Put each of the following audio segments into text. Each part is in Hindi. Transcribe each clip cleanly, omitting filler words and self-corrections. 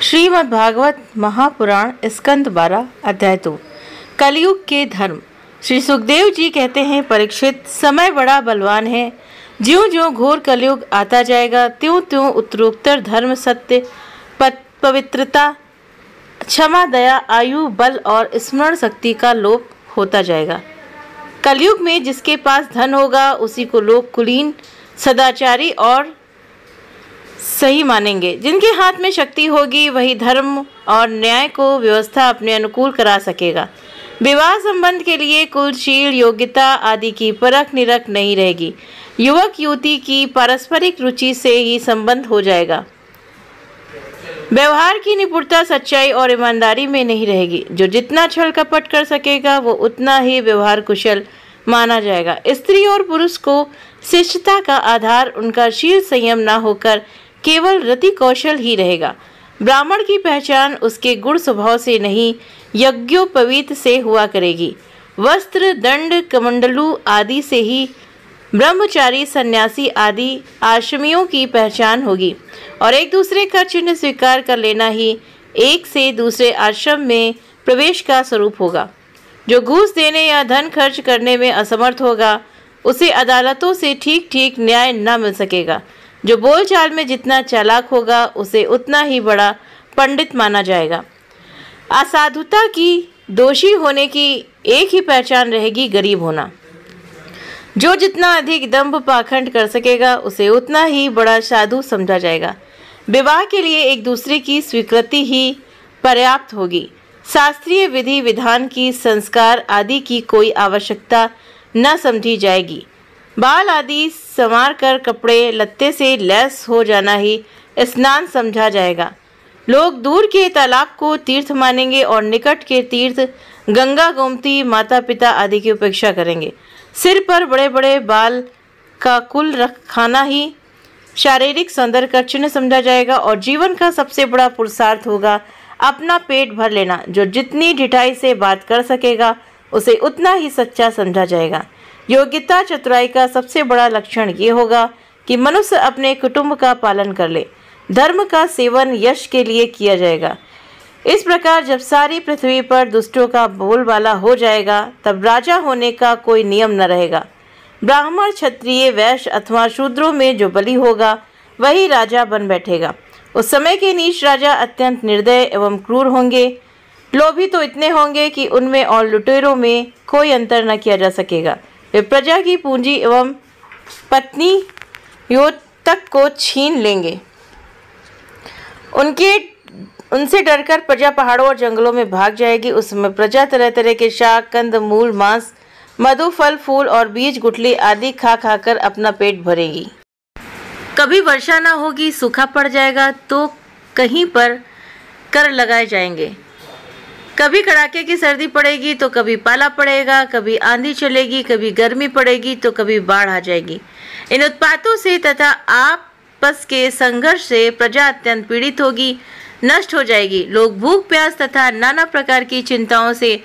श्रीमद् भागवत महापुराण स्कंद 12 अध्याय 2 कलयुग के धर्म। श्री सुखदेव जी कहते हैं, परीक्षित, समय बड़ा बलवान है। ज्यों ज्यों घोर कलयुग आता जाएगा त्यों त्यों उत्तरोत्तर धर्म, सत्य, पवित्रता, क्षमा, दया, आयु, बल और स्मरण शक्ति का लोप होता जाएगा। कलयुग में जिसके पास धन होगा उसी को लोग कुलीन, सदाचारी और सही मानेंगे। जिनके हाथ में शक्ति होगी वही धर्म और न्याय को व्यवस्था अपने अनुकूल करा सकेगा। विवाह संबंध के लिए कुलशील, योग्यता आदि की परख निरख नहीं रहेगी। युवक युवती की पारस्परिक रुचि से ही संबंध हो जाएगा। व्यवहार की निपुणता सच्चाई और ईमानदारी में नहीं रहेगी। जो जितना छल कपट कर सकेगा वो उतना ही व्यवहार कुशल माना जाएगा। स्त्री और पुरुष को शिष्टता का आधार उनका शील संयम न होकर केवल रति कौशल ही रहेगा। ब्राह्मण की पहचान उसके गुण स्वभाव से नहीं, यज्ञोपवीत से हुआ करेगी। वस्त्र, दंड, कमंडलू आदि से ही ब्रह्मचारी, सन्यासी आदि आश्रमियों की पहचान होगी। और एक दूसरे का चिन्ह स्वीकार कर लेना ही एक से दूसरे आश्रम में प्रवेश का स्वरूप होगा। जो घूस देने या धन खर्च करने में असमर्थ होगा उसे अदालतों से ठीक ठीक न्याय न मिल सकेगा। जो बोलचाल में जितना चालाक होगा उसे उतना ही बड़ा पंडित माना जाएगा। असाधुता की, दोषी होने की एक ही पहचान रहेगी, गरीब होना। जो जितना अधिक दंभ पाखंड कर सकेगा उसे उतना ही बड़ा साधु समझा जाएगा। विवाह के लिए एक दूसरे की स्वीकृति ही पर्याप्त होगी। शास्त्रीय विधि विधान की, संस्कार आदि की कोई आवश्यकता न समझी जाएगी। बाल आदि संवार कर कपड़े लत्ते से लैस हो जाना ही स्नान समझा जाएगा। लोग दूर के तालाब को तीर्थ मानेंगे और निकट के तीर्थ गंगा, गोमती, माता पिता आदि की उपेक्षा करेंगे। सिर पर बड़े बड़े बाल का कुल रखाना ही शारीरिक सौंदर्य का चिन्ह समझा जाएगा। और जीवन का सबसे बड़ा पुरुषार्थ होगा अपना पेट भर लेना। जो जितनी ढिठाई से बात कर सकेगा उसे उतना ही सच्चा समझा जाएगा। योग्यता, चतुराई का सबसे बड़ा लक्षण ये होगा कि मनुष्य अपने कुटुंब का पालन कर ले। धर्म का सेवन यश के लिए किया जाएगा। इस प्रकार जब सारी पृथ्वी पर दुष्टों का बोलबाला हो जाएगा तब राजा होने का कोई नियम न रहेगा। ब्राह्मण, क्षत्रिय, वैश्य अथवा शूद्रों में जो बली होगा वही राजा बन बैठेगा। उस समय के नीच राजा अत्यंत निर्दय एवं क्रूर होंगे। लोभी तो इतने होंगे कि उनमें और लुटेरों में कोई अंतर न किया जा सकेगा। वे प्रजा की पूंजी एवं पत्नी यो तक को छीन लेंगे। उनसे डरकर प्रजा पहाड़ों और जंगलों में भाग जाएगी। उस समय प्रजा तरह तरह के शाक, कंद, मूल, मांस, मधु, फल, फूल और बीज, गुठली आदि खा खाकर अपना पेट भरेगी। कभी वर्षा न होगी, सूखा पड़ जाएगा तो कहीं पर कर लगाए जाएंगे। कभी कड़ाके की सर्दी पड़ेगी तो कभी पाला पड़ेगा, कभी आंधी चलेगी, कभी गर्मी पड़ेगी तो कभी बाढ़ आ जाएगी। इन उत्पातों से तथा आपस के संघर्ष से प्रजा अत्यंत पीड़ित होगी, नष्ट हो जाएगी। लोग भूख प्यास तथा नाना प्रकार की चिंताओं से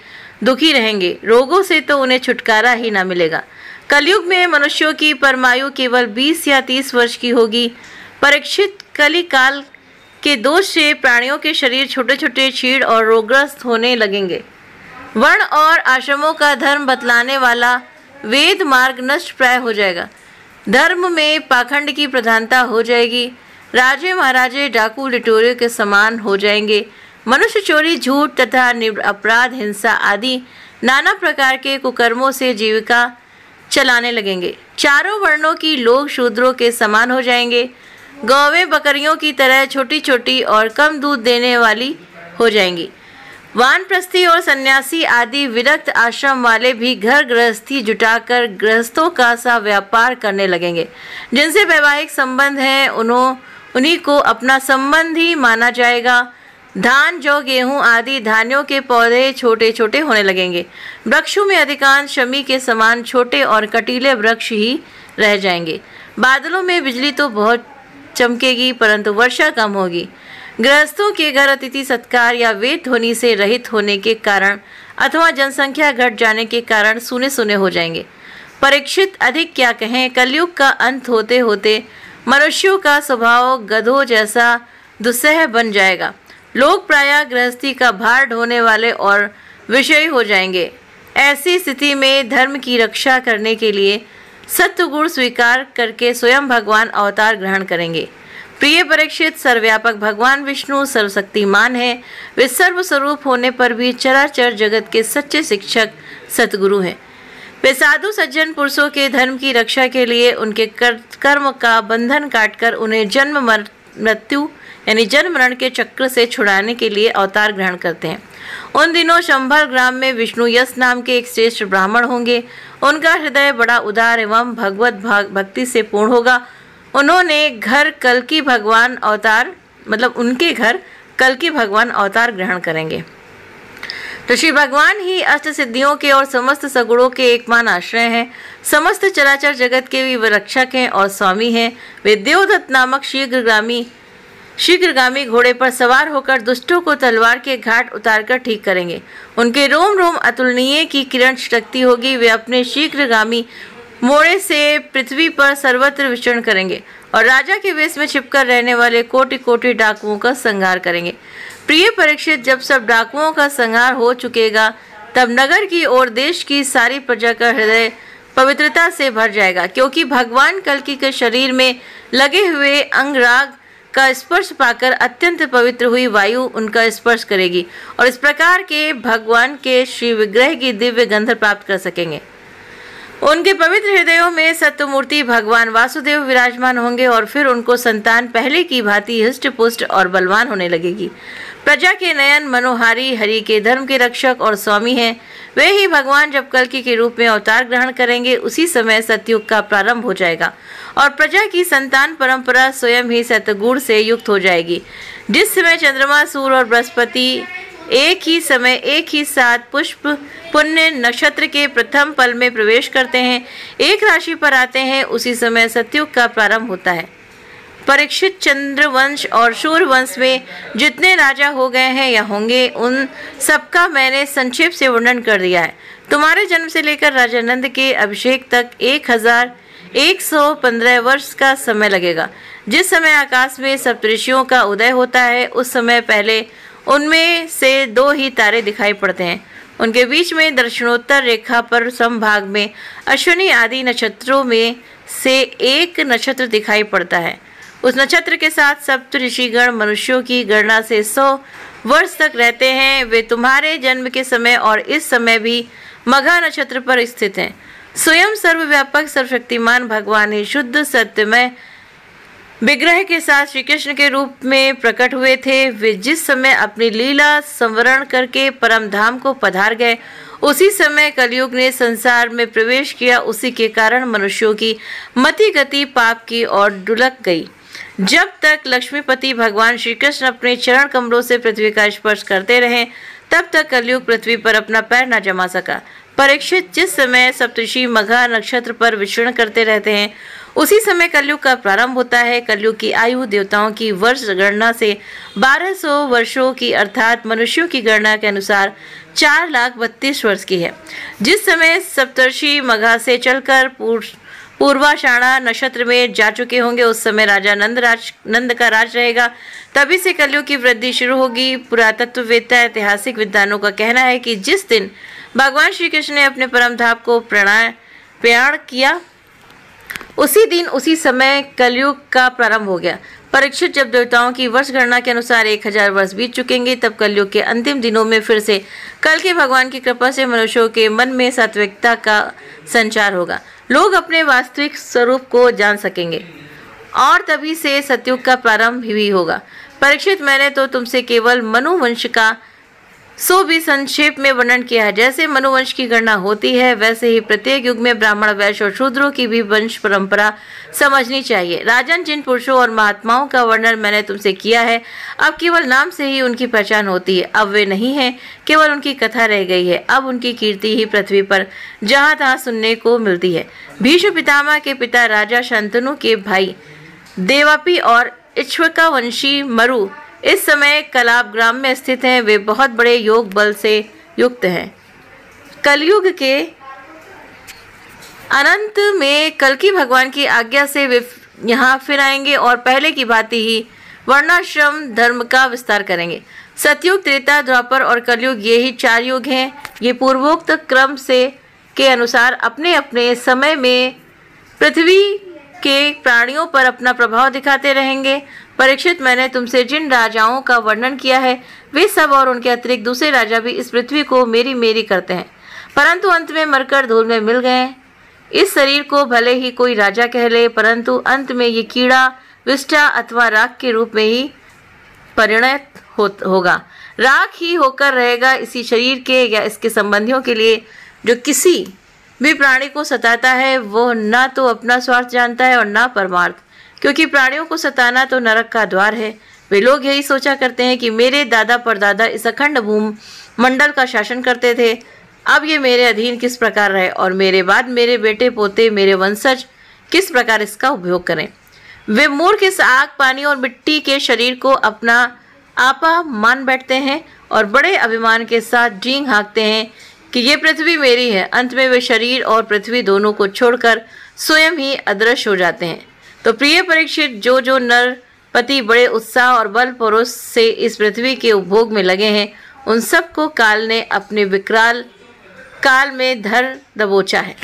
दुखी रहेंगे। रोगों से तो उन्हें छुटकारा ही ना मिलेगा। कलयुग में मनुष्यों की परमायु केवल 20 या 30 वर्ष की होगी। परीक्षित, कली काल के दोष से प्राणियों के शरीर छोटे छोटे, क्षीण और रोगग्रस्त होने लगेंगे। वर्ण और आश्रमों का धर्म बतलाने वाला वेद मार्ग नष्ट प्राय हो जाएगा। धर्म में पाखंड की प्रधानता हो जाएगी। राजे महाराजे डाकू लिटोरियों के समान हो जाएंगे। मनुष्य चोरी, झूठ तथा अपराध, हिंसा आदि नाना प्रकार के कुकर्मों से जीविका चलाने लगेंगे। चारों वर्णों की लोग शूद्रों के समान हो जाएंगे। गौवें बकरियों की तरह छोटी छोटी और कम दूध देने वाली हो जाएंगी। वानप्रस्थी और सन्यासी आदि विरक्त आश्रम वाले भी घर गृहस्थी जुटाकर गृहस्थों का सा व्यापार करने लगेंगे। जिनसे वैवाहिक संबंध है उन्हीं को अपना संबंध ही माना जाएगा। धान, जौ, गेहूं आदि धान्यों के पौधे छोटे छोटे होने लगेंगे। वृक्षों में अधिकांश शमी के समान छोटे और कटीले वृक्ष ही रह जाएंगे। बादलों में बिजली तो बहुत चमकेगी परंतु वर्षा कम होगी। गृहस्थों के घर अतिथि सत्कार या वेद ध्वनि से रहित होने के कारण अथवा जनसंख्या घट जाने के कारण सुने सुने हो जाएंगे। परीक्षित, अधिक क्या कहें, कलयुग का अंत होते होते मनुष्यों का स्वभाव गधों जैसा दुस्सह बन जाएगा। लोग प्रायः गृहस्थी का भार ढोने वाले और विषयी हो जाएंगे। ऐसी स्थिति में धर्म की रक्षा करने के लिए सत्वगुण स्वीकार करके स्वयं भगवान अवतार ग्रहण करेंगे। प्रिय परीक्षित, सर्वव्यापक भगवान विष्णु सर्वशक्तिमान है। वे सर्वस्वरूप होने पर भी चराचर जगत के सच्चे शिक्षक सतगुरु हैं। वे साधु सज्जन पुरुषों के धर्म की रक्षा के लिए उनके कर्म का बंधन काटकर उन्हें जन्म मृत्यु यानी जन्म मरण के चक्र से छुड़ाने के लिए अवतार ग्रहण करते हैं। उन दिनों शंभर ग्राम में विष्णु यश नाम के एक श्रेष्ठ ब्राह्मण होंगे। उनका हृदय बड़ा उदार एवं भगवत भक्ति से पूर्ण होगा। उन्होंने घर कल्कि भगवान अवतार उनके घर कल्कि भगवान अवतार ग्रहण करेंगे। तो श्री भगवान ही अष्ट सिद्धियों के और समस्त सगुणों के एकमान आश्रय हैं। समस्त चराचर जगत के भी वे रक्षक हैं और स्वामी हैं। वे देवदत्त नामक शीघ्रगामी घोड़े पर सवार होकर दुष्टों को तलवार के घाट उतारकर ठीक करेंगे। उनके रोम रोम अतुलनीय की किरण शक्ति होगी। वे अपने शीघ्रगामी मोड़े से पृथ्वी पर सर्वत्र विचरण करेंगे और राजा के वेश में छिपकर रहने वाले कोटि कोटि डाकुओं का संहार करेंगे। प्रिय परीक्षित, जब सब डाकुओं का संहार हो चुकेगा तब नगर की और देश की सारी प्रजा का हृदय पवित्रता से भर जाएगा, क्योंकि भगवान कल्कि के शरीर में लगे हुए अंगराग का स्पर्श पाकर अत्यंत पवित्र हुई वायु उनका स्पर्श करेगी और इस प्रकार के भगवान के श्री विग्रह की दिव्य गंध प्राप्त कर सकेंगे। उनके पवित्र हृदयों में सत्यमूर्ति भगवान वासुदेव विराजमान होंगे और फिर उनको संतान पहले की भांति हृष्ट पुष्ट और बलवान होने लगेगी। प्रजा के नयन मनोहारी हरि के धर्म के रक्षक और स्वामी हैं। वे ही भगवान जब कल्कि के रूप में अवतार ग्रहण करेंगे उसी समय सतयुग का प्रारंभ हो जाएगा और प्रजा की संतान परंपरा स्वयं ही सतगुण से युक्त हो जाएगी। जिस समय चंद्रमा, सूर्य और बृहस्पति एक ही समय एक ही साथ पुष्प पुण्य नक्षत्र के प्रथम पल में प्रवेश करते हैं, एक राशि पर आते हैं, उसी समय सतयुग का प्रारंभ होता है। परीक्षित, चंद्रवंश और सूर्यवंश में जितने राजा हो गए हैं या होंगे उन सबका मैंने संक्षेप से वर्णन कर दिया है। तुम्हारे जन्म से लेकर राजा नंद के अभिषेक तक 1115 वर्ष का समय लगेगा। जिस समय आकाश में सप्तऋषियों का उदय होता है उस समय पहले उनमें से 2 ही तारे दिखाई पड़ते हैं। उनके बीच में दक्षिणोत्तर रेखा पर समभाग में अश्विनी आदि नक्षत्रों में से एक नक्षत्र दिखाई पड़ता है। उस नक्षत्र के साथ सप्त ऋषिगण मनुष्यों की गणना से 100 वर्ष तक रहते हैं। वे तुम्हारे जन्म के समय और इस समय भी मघा नक्षत्र पर स्थित हैं। स्वयं सर्वव्यापक सर्वशक्तिमान भगवान ही शुद्ध सत्यमय विग्रह के साथ श्री कृष्ण के रूप में प्रकट हुए थे। वे जिस समय अपनी लीला संवरण करके परम धाम को पधार गए उसी समय कलयुग ने संसार में प्रवेश किया। उसी के कारण मनुष्यों की मति गति पाप की ओर डुलक गई। जब तक लक्ष्मीपति भगवान श्री कृष्ण अपने चरण कमलों से पृथ्वी का स्पर्श करते रहे तब तक कलयुग पृथ्वी पर अपना पैर न जमा सका। परीक्षित, जिस समय सप्तऋषि मघा नक्षत्र पर विचरण करते रहते हैं उसी समय कलयुग का प्रारंभ होता है। कलयुग की आयु देवताओं की वर्ष गणना से 1200 वर्षों की अर्थात मनुष्यों की गणना के अनुसार 4,32,000 वर्ष की है। जिस समय सप्तर्षि मघा से चलकर पूर्वाषाढ़ा नक्षत्र में जा चुके होंगे उस समय राजा नंद का राज रहेगा। तभी से कलयुग की वृद्धि शुरू होगी। पुरातत्ववेत्ता ऐतिहासिक विद्वानों का कहना है कि जिस दिन भगवान श्री कृष्ण ने अपने परम धाम को प्रयाण किया उसी दिन उसी समय कलयुग का प्रारंभ हो गया। परीक्षित, जब देवताओं की वर्ष गणना के अनुसार 1000 वर्ष बीत चुकेंगे तब कलयुग के अंतिम दिनों में फिर से कल के भगवान की कृपा से मनुष्यों के मन में सात्विकता का संचार होगा। लोग अपने वास्तविक स्वरूप को जान सकेंगे और तभी से सतयुग का प्रारंभ भी होगा। परीक्षित, मैंने तो तुमसे केवल मनुवंश का 100 भी संक्षेप में वर्णन किया है। जैसे मनुवंश की गणना होती है वैसे ही प्रत्येक युग में ब्राह्मण, वैश्य और शूद्रों की भी वंश परंपरा समझनी चाहिए। राजन, जिन पुरुषों और महात्माओं का वर्णन मैंने तुमसे किया है अब केवल नाम से ही उनकी पहचान होती है। अब वे नहीं हैं, केवल उनकी कथा रह गई है। अब उनकी कीर्ति ही पृथ्वी पर जहाँ तहाँ सुनने को मिलती है। भीष्म पितामह के पिता राजा शंतनु के भाई देवपी और इक्ष्वाकुवंशी मरु इस समय कलाप ग्राम में स्थित हैं। वे बहुत बड़े योग बल से युक्त हैं। कलयुग के अनंत में कल्कि भगवान की आज्ञा से वे यहाँ फिर आएंगे और पहले की भांति ही वर्णाश्रम धर्म का विस्तार करेंगे। सतयुग, त्रेता, द्वापर और कलयुग, ये ही 4 युग हैं। ये पूर्वोक्त क्रम से के अनुसार अपने अपने समय में पृथ्वी के प्राणियों पर अपना प्रभाव दिखाते रहेंगे। परीक्षित, मैंने तुमसे जिन राजाओं का वर्णन किया है वे सब और उनके अतिरिक्त दूसरे राजा भी इस पृथ्वी को मेरी मेरी करते हैं, परंतु अंत में मरकर धूल में मिल गए। इस शरीर को भले ही कोई राजा कह ले, परंतु अंत में ये कीड़ा, विष्ठा अथवा राख के रूप में ही परिणत होगा। राख ही होकर रहेगा इसी शरीर के या इसके संबंधियों के लिए। जो किसी भी प्राणी को सताता है वो न तो अपना स्वार्थ जानता है और न परमार्थ, क्योंकि प्राणियों को सताना तो नरक का द्वार है। वे लोग यही सोचा करते हैं कि मेरे दादा परदादा इस अखंड भूमि मंडल का शासन करते थे, अब ये मेरे अधीन किस प्रकार रहे और मेरे बाद मेरे बेटे पोते, मेरे वंशज किस प्रकार इसका उपयोग करें। वे मूर्ख इस आग, पानी और मिट्टी के शरीर को अपना आपा मान बैठते हैं और बड़े अभिमान के साथ डींग हाँकते हैं कि ये पृथ्वी मेरी है। अंत में वे शरीर और पृथ्वी दोनों को छोड़कर स्वयं ही अदृश्य हो जाते हैं। तो प्रिय परीक्षित, जो नरपति बड़े उत्साह और बल परोस से इस पृथ्वी के उपभोग में लगे हैं, उन सबको काल ने अपने विकराल काल में धर दबोचा है।